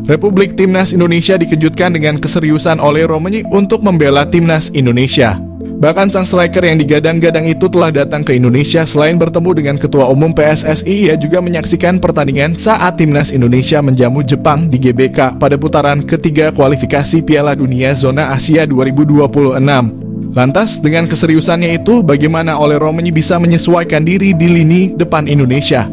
Republik Timnas Indonesia dikejutkan dengan keseriusan Ole Romenyi untuk membela Timnas Indonesia. Bahkan sang striker yang digadang-gadang itu telah datang ke Indonesia. Selain bertemu dengan Ketua Umum PSSI, ia juga menyaksikan pertandingan saat Timnas Indonesia menjamu Jepang di GBK pada putaran ketiga kualifikasi Piala Dunia Zona Asia 2026. Lantas, dengan keseriusannya itu, bagaimana Ole Romenyi bisa menyesuaikan diri di lini depan Indonesia?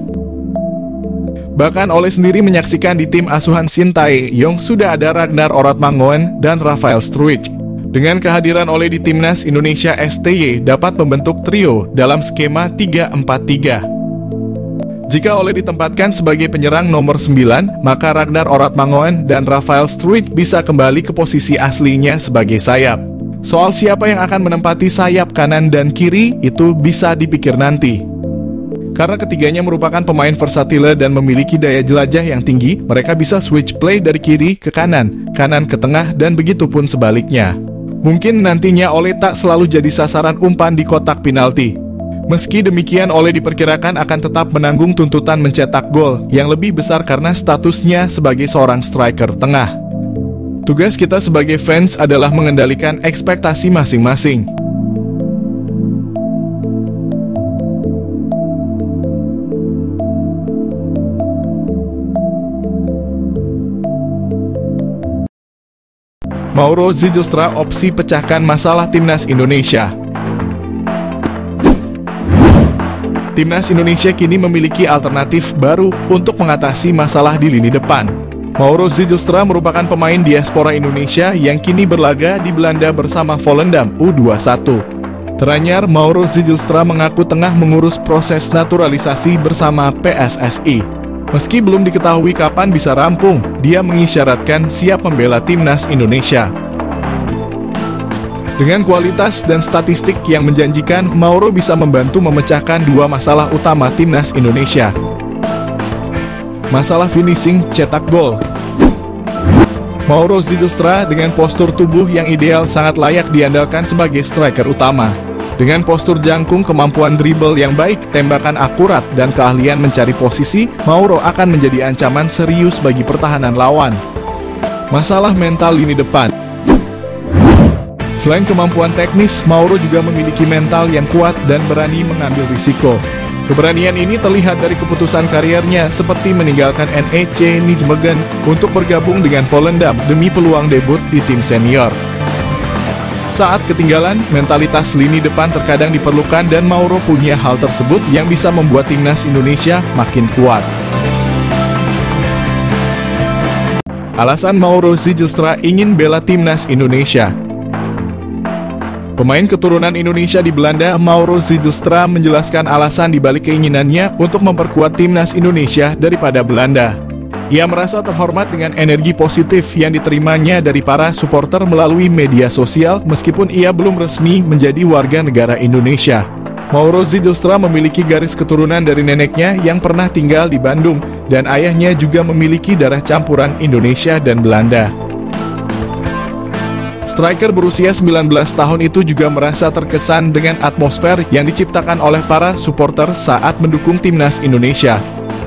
Bahkan Ole sendiri menyaksikan di tim asuhan Sintayong sudah ada Ragnar Oratmangoen dan Rafael Struijk. Dengan kehadiran Ole di Timnas Indonesia, STY dapat membentuk trio dalam skema 3-4-3. Jika Ole ditempatkan sebagai penyerang nomor 9, maka Ragnar Oratmangoen dan Rafael Struijk bisa kembali ke posisi aslinya sebagai sayap. Soal siapa yang akan menempati sayap kanan dan kiri, itu bisa dipikir nanti. Karena ketiganya merupakan pemain versatile dan memiliki daya jelajah yang tinggi, mereka bisa switch play dari kiri ke kanan, kanan ke tengah, dan begitu pun sebaliknya. Mungkin nantinya Ole tak selalu jadi sasaran umpan di kotak penalti. Meski demikian, Ole diperkirakan akan tetap menanggung tuntutan mencetak gol yang lebih besar karena statusnya sebagai seorang striker tengah. Tugas kita sebagai fans adalah mengendalikan ekspektasi masing-masing. Mauro Zijlstra opsi pecahkan masalah Timnas Indonesia. Timnas Indonesia kini memiliki alternatif baru untuk mengatasi masalah di lini depan. Mauro Zijlstra merupakan pemain diaspora Indonesia yang kini berlaga di Belanda bersama Volendam U21. Teranyar, Mauro Zijlstra mengaku tengah mengurus proses naturalisasi bersama PSSI. Meski belum diketahui kapan bisa rampung, dia mengisyaratkan siap membela Timnas Indonesia. Dengan kualitas dan statistik yang menjanjikan, Mauro bisa membantu memecahkan dua masalah utama Timnas Indonesia. Masalah finishing, cetak gol. Mauro Zijlstra dengan postur tubuh yang ideal sangat layak diandalkan sebagai striker utama. Dengan postur jangkung, kemampuan dribble yang baik, tembakan akurat, dan keahlian mencari posisi, Mauro akan menjadi ancaman serius bagi pertahanan lawan. Masalah mental lini depan. Selain kemampuan teknis, Mauro juga memiliki mental yang kuat dan berani mengambil risiko. Keberanian ini terlihat dari keputusan kariernya seperti meninggalkan NEC Nijmegen untuk bergabung dengan Volendam demi peluang debut di tim senior. Saat ketinggalan, mentalitas lini depan terkadang diperlukan dan Mauro punya hal tersebut yang bisa membuat Timnas Indonesia makin kuat. Alasan Mauro Zijlstra ingin bela Timnas Indonesia. Pemain keturunan Indonesia di Belanda, Mauro Zijlstra menjelaskan alasan dibalik keinginannya untuk memperkuat Timnas Indonesia daripada Belanda. Ia merasa terhormat dengan energi positif yang diterimanya dari para supporter melalui media sosial meskipun ia belum resmi menjadi warga negara Indonesia. Mauro Zijlstra memiliki garis keturunan dari neneknya yang pernah tinggal di Bandung dan ayahnya juga memiliki darah campuran Indonesia dan Belanda. Striker berusia 19 tahun itu juga merasa terkesan dengan atmosfer yang diciptakan oleh para supporter saat mendukung Timnas Indonesia.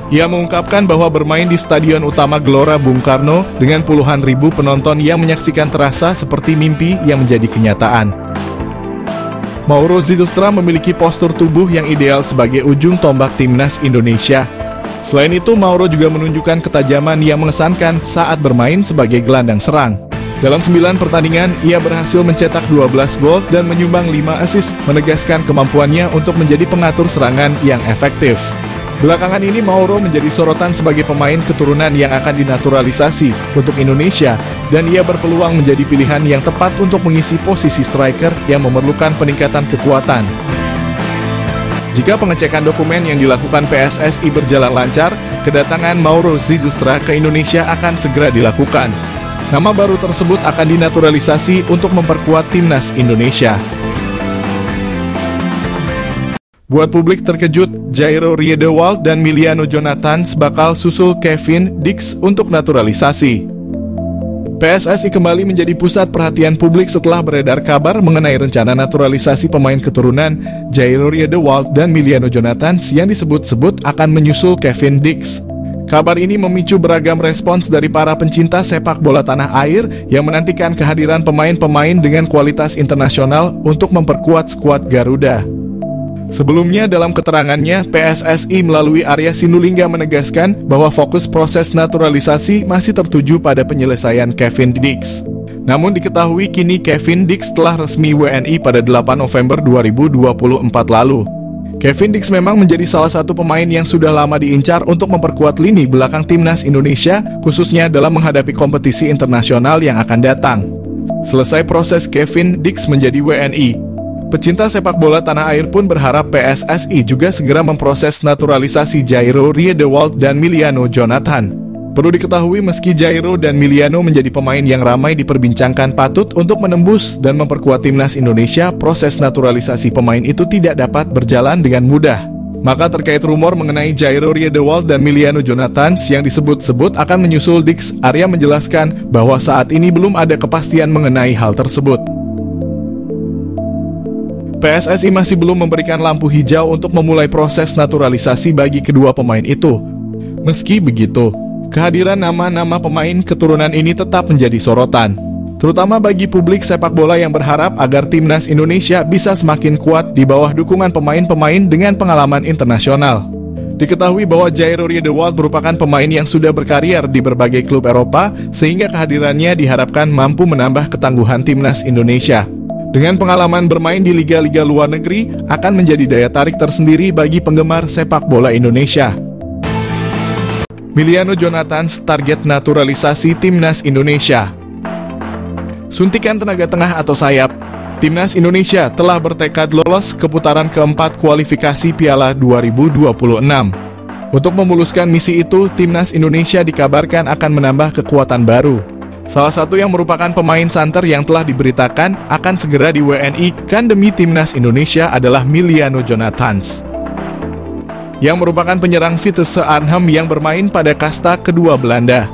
Ia mengungkapkan bahwa bermain di Stadion Utama Gelora Bung Karno dengan puluhan ribu penonton yang menyaksikan terasa seperti mimpi yang menjadi kenyataan. Mauro Zijlstra memiliki postur tubuh yang ideal sebagai ujung tombak Timnas Indonesia. Selain itu, Mauro juga menunjukkan ketajaman yang mengesankan saat bermain sebagai gelandang serang. Dalam 9 pertandingan, ia berhasil mencetak 12 gol dan menyumbang 5 assist, menegaskan kemampuannya untuk menjadi pengatur serangan yang efektif. Belakangan ini Mauro menjadi sorotan sebagai pemain keturunan yang akan dinaturalisasi untuk Indonesia dan ia berpeluang menjadi pilihan yang tepat untuk mengisi posisi striker yang memerlukan peningkatan kekuatan. Jika pengecekan dokumen yang dilakukan PSSI berjalan lancar, kedatangan Mauro Zijlstra ke Indonesia akan segera dilakukan. Nama baru tersebut akan dinaturalisasi untuk memperkuat Timnas Indonesia. Buat publik terkejut, Jairo Riedewald dan Emiliano Jonathans bakal susul Kevin Dix untuk naturalisasi. PSSI kembali menjadi pusat perhatian publik setelah beredar kabar mengenai rencana naturalisasi pemain keturunan Jairo Riedewald dan Emiliano Jonathans yang disebut-sebut akan menyusul Kevin Dix. Kabar ini memicu beragam respons dari para pencinta sepak bola tanah air yang menantikan kehadiran pemain-pemain dengan kualitas internasional untuk memperkuat skuad Garuda. Sebelumnya dalam keterangannya, PSSI melalui Arya Sinulinga menegaskan bahwa fokus proses naturalisasi masih tertuju pada penyelesaian Kevin Dix. Namun diketahui kini Kevin Dix telah resmi WNI pada 8 November 2024 lalu. Kevin Dix memang menjadi salah satu pemain yang sudah lama diincar untuk memperkuat lini belakang timnas Indonesia, khususnya dalam menghadapi kompetisi internasional yang akan datang. Selesai proses Kevin Dix menjadi WNI, pecinta sepak bola tanah air pun berharap PSSI juga segera memproses naturalisasi Jairo Riedewald dan Miliano Jonathan. Perlu diketahui meski Jairo dan Miliano menjadi pemain yang ramai diperbincangkan patut untuk menembus dan memperkuat timnas Indonesia, proses naturalisasi pemain itu tidak dapat berjalan dengan mudah. Maka terkait rumor mengenai Jairo Riedewald dan Miliano Jonathan yang disebut-sebut akan menyusul Dix, Arya menjelaskan bahwa saat ini belum ada kepastian mengenai hal tersebut. PSSI masih belum memberikan lampu hijau untuk memulai proses naturalisasi bagi kedua pemain itu. Meski begitu, kehadiran nama-nama pemain keturunan ini tetap menjadi sorotan, terutama bagi publik sepak bola yang berharap agar timnas Indonesia bisa semakin kuat di bawah dukungan pemain-pemain dengan pengalaman internasional. Diketahui bahwa Jairo Riedewald merupakan pemain yang sudah berkarier di berbagai klub Eropa, sehingga kehadirannya diharapkan mampu menambah ketangguhan timnas Indonesia. Dengan pengalaman bermain di liga-liga luar negeri, akan menjadi daya tarik tersendiri bagi penggemar sepak bola Indonesia. Miliano Jonathan target naturalisasi timnas Indonesia. Suntikan tenaga tengah atau sayap, timnas Indonesia telah bertekad lolos ke putaran keempat kualifikasi Piala 2026. Untuk memuluskan misi itu, timnas Indonesia dikabarkan akan menambah kekuatan baru. Salah satu yang merupakan pemain santer yang telah diberitakan akan segera di WNI kan demi timnas Indonesia adalah Miliano Jonathan, yang merupakan penyerang Vitesse Arnhem yang bermain pada kasta kedua Belanda.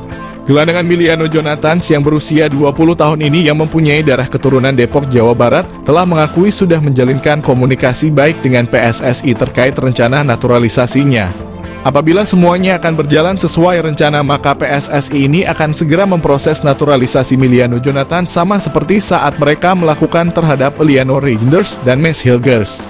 Gelandangan Miliano Jonathan yang berusia 20 tahun ini yang mempunyai darah keturunan Depok, Jawa Barat telah mengakui sudah menjalinkan komunikasi baik dengan PSSI terkait rencana naturalisasinya. Apabila semuanya akan berjalan sesuai rencana, maka PSSI ini akan segera memproses naturalisasi Miliano Jonathan sama seperti saat mereka melakukan terhadap Eleanor Reinders dan Mads Hilgers.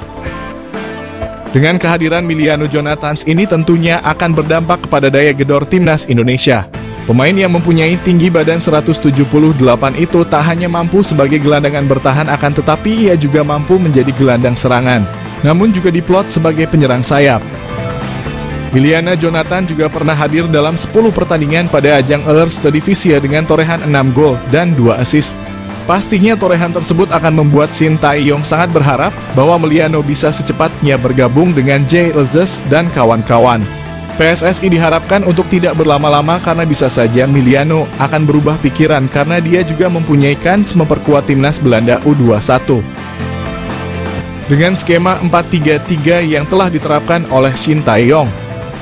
Dengan kehadiran Miliano Jonathan ini tentunya akan berdampak kepada daya gedor timnas Indonesia. Pemain yang mempunyai tinggi badan 178 itu tak hanya mampu sebagai gelandangan bertahan, akan tetapi ia juga mampu menjadi gelandang serangan, namun juga diplot sebagai penyerang sayap. Miliano Jonathan juga pernah hadir dalam 10 pertandingan pada ajang Eerste Divisie dengan torehan 6 gol dan 2 assist. Pastinya torehan tersebut akan membuat Shin Tae-yong sangat berharap bahwa Miliano bisa secepatnya bergabung dengan Jay Elzes dan kawan-kawan. PSSI diharapkan untuk tidak berlama-lama karena bisa saja Miliano akan berubah pikiran karena dia juga mempunyai kans memperkuat timnas Belanda U21. Dengan skema 4-3-3 yang telah diterapkan oleh Shin Tae-yong,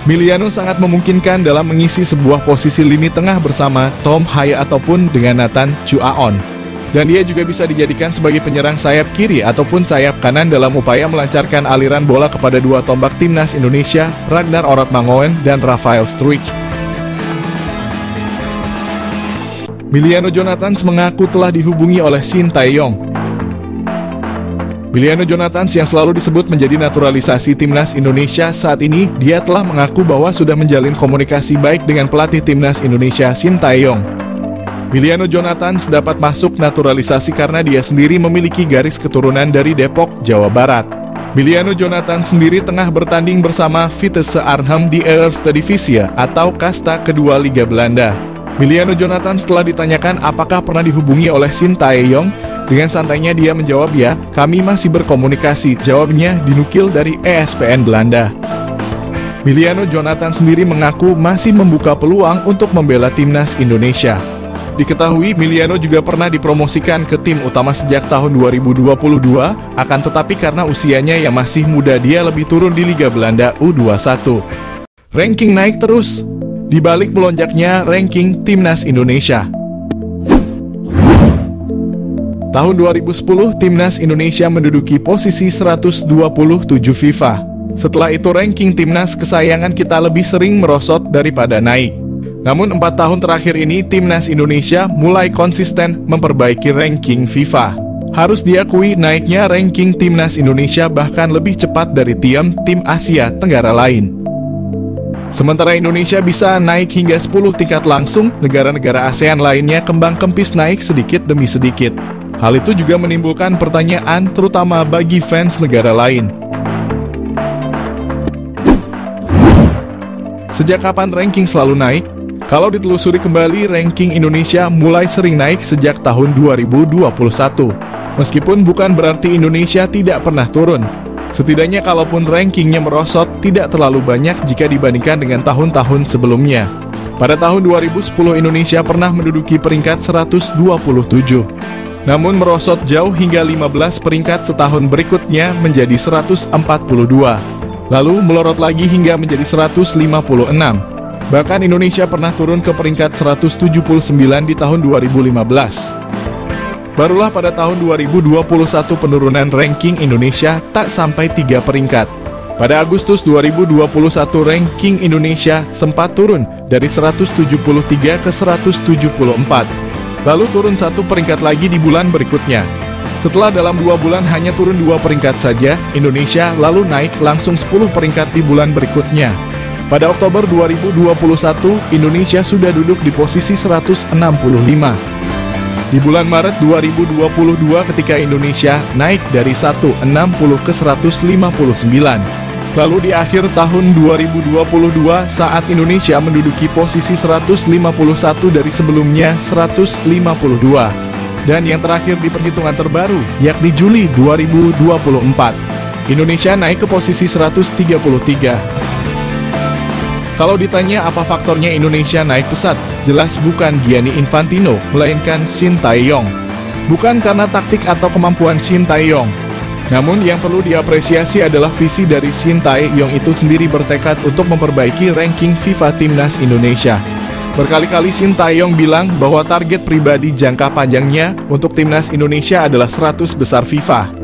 Miliano sangat memungkinkan dalam mengisi sebuah posisi lini tengah bersama Tom Haye ataupun dengan Nathan Chuaon. Dan dia juga bisa dijadikan sebagai penyerang sayap kiri ataupun sayap kanan dalam upaya melancarkan aliran bola kepada dua tombak timnas Indonesia, Ragnar Orotmangoen dan Rafael Struijk. Miliano Jonathan mengaku telah dihubungi oleh Shin Tae-yong. Miliano Jonathan yang selalu disebut menjadi naturalisasi timnas Indonesia, saat ini dia telah mengaku bahwa sudah menjalin komunikasi baik dengan pelatih timnas Indonesia Shin Tae-yong. Miliano Jonathan dapat masuk naturalisasi karena dia sendiri memiliki garis keturunan dari Depok, Jawa Barat. Miliano Jonathan sendiri tengah bertanding bersama Vitesse Arnhem di Eerste Divisie atau kasta kedua Liga Belanda. Miliano Jonathan setelah ditanyakan apakah pernah dihubungi oleh Shin Tae-yong, dengan santainya dia menjawab, "Ya, kami masih berkomunikasi." Jawabnya dinukil dari ESPN Belanda. Miliano Jonathan sendiri mengaku masih membuka peluang untuk membela timnas Indonesia. Diketahui Miliano juga pernah dipromosikan ke tim utama sejak tahun 2022, akan tetapi karena usianya yang masih muda dia lebih turun di Liga Belanda U21. Ranking naik terus, di balik melonjaknya ranking timnas Indonesia. Tahun 2010, timnas Indonesia menduduki posisi 127 FIFA. Setelah itu ranking timnas kesayangan kita lebih sering merosot daripada naik. Namun 4 tahun terakhir ini timnas Indonesia mulai konsisten memperbaiki ranking FIFA. Harus diakui naiknya ranking timnas Indonesia bahkan lebih cepat dari tim Asia Tenggara lain. Sementara Indonesia bisa naik hingga 10 tingkat langsung, negara-negara ASEAN lainnya kembang kempis naik sedikit demi sedikit. Hal itu juga menimbulkan pertanyaan terutama bagi fans negara lain. Sejak kapan ranking selalu naik? Kalau ditelusuri kembali, ranking Indonesia mulai sering naik sejak tahun 2021. Meskipun bukan berarti Indonesia tidak pernah turun. Setidaknya kalaupun rankingnya merosot, tidak terlalu banyak jika dibandingkan dengan tahun-tahun sebelumnya. Pada tahun 2010 Indonesia pernah menduduki peringkat 127. Namun merosot jauh hingga 15 peringkat setahun berikutnya menjadi 142. Lalu melorot lagi hingga menjadi 156. Bahkan Indonesia pernah turun ke peringkat 179 di tahun 2015. Barulah pada tahun 2021 penurunan ranking Indonesia tak sampai 3 peringkat. Pada Agustus 2021 ranking Indonesia sempat turun dari 173 ke 174. Lalu turun 1 peringkat lagi di bulan berikutnya. Setelah dalam 2 bulan hanya turun 2 peringkat saja, Indonesia lalu naik langsung 10 peringkat di bulan berikutnya. Pada Oktober 2021, Indonesia sudah duduk di posisi 165. Di bulan Maret 2022 ketika Indonesia naik dari 160 ke 159. Lalu di akhir tahun 2022 saat Indonesia menduduki posisi 151 dari sebelumnya 152. Dan yang terakhir di perhitungan terbaru, yakni Juli 2024, Indonesia naik ke posisi 133. Kalau ditanya apa faktornya Indonesia naik pesat, jelas bukan Gianni Infantino, melainkan Shin Tae-yong. Bukan karena taktik atau kemampuan Shin Tae-yong. Namun yang perlu diapresiasi adalah visi dari Shin Tae-yong itu sendiri bertekad untuk memperbaiki ranking FIFA Timnas Indonesia. Berkali-kali Shin Tae-yong bilang bahwa target pribadi jangka panjangnya untuk Timnas Indonesia adalah 100 besar FIFA.